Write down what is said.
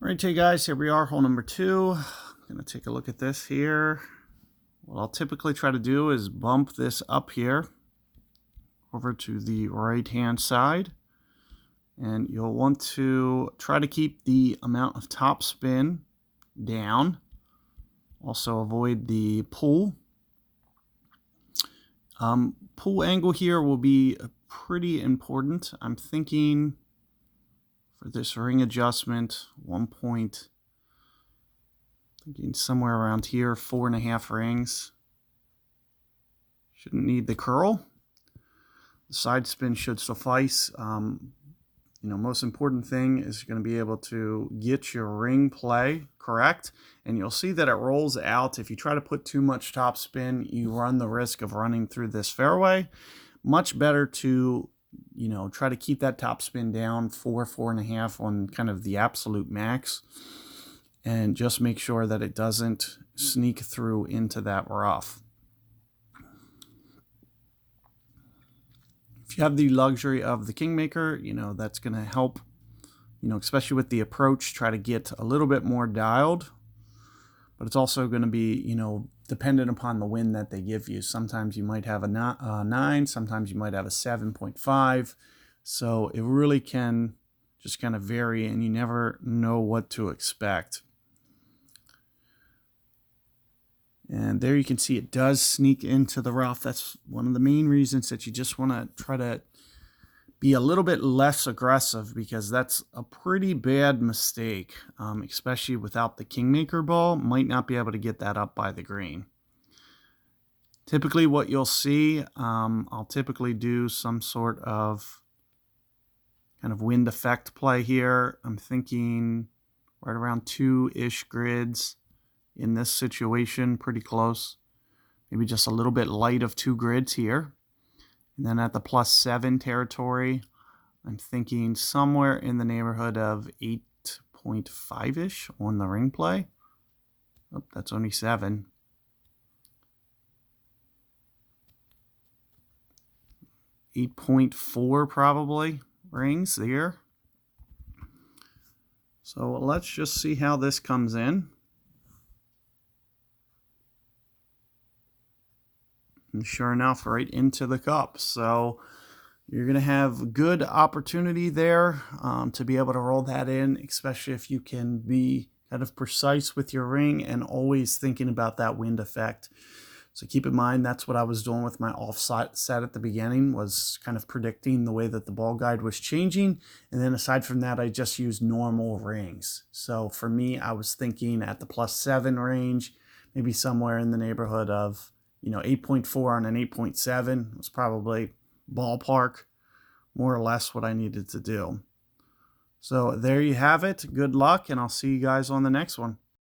All right, hey guys, here we are, hole number 2. I'm going to take a look at this here. What I'll typically try to do is bump this up here over to the right-hand side. And you'll want to try to keep the amount of top spin down. Also avoid the pull. Pull angle here will be pretty important. I'm thinking for this ring adjustment, thinking somewhere around here, 4.5 rings. Shouldn't need the curl. The side spin should suffice. Most important thing is you're going to be able to get your ring play correct, and you'll see that it rolls out. If you try to put too much top spin, you run the risk of running through this fairway. Much better to try to keep that top spin down 4.5 on kind of the absolute max, and just make sure that it doesn't sneak through into that rough. If you have the luxury of the Kingmaker, that's going to help, especially with the approach, try to get a little bit more dialed. But it's also going to be, dependent upon the wind that they give you. Sometimes you might have a 9, sometimes you might have a 7.5. So it really can just kind of vary, and you never know what to expect. And there you can see it does sneak into the rough. That's one of the main reasons that you just want to try to be a little bit less aggressive, because that's a pretty bad mistake, especially without the Kingmaker ball. Might not be able to get that up by the green. Typically what you'll see, I'll typically do some sort of kind of wind effect play here. I'm thinking right around 2-ish grids. In this situation, pretty close. Maybe just a little bit light of 2 grids here. And then at the +7 territory, I'm thinking somewhere in the neighborhood of 8.5-ish on the ring play. Oh, that's only 7. 8.4 probably rings there. So let's just see how this comes in. And sure enough, right into the cup. So you're going to have good opportunity there to be able to roll that in, especially if you can be kind of precise with your ring and always thinking about that wind effect. So keep in mind, that's what I was doing with my offset set at the beginning, was kind of predicting the way that the ball guide was changing. And then aside from that, I just used normal rings. So for me, I was thinking at the +7 range, maybe somewhere in the neighborhood of 8.4 on an 8.7 was probably ballpark, more or less what I needed to do. So there you have it. Good luck, and I'll see you guys on the next one.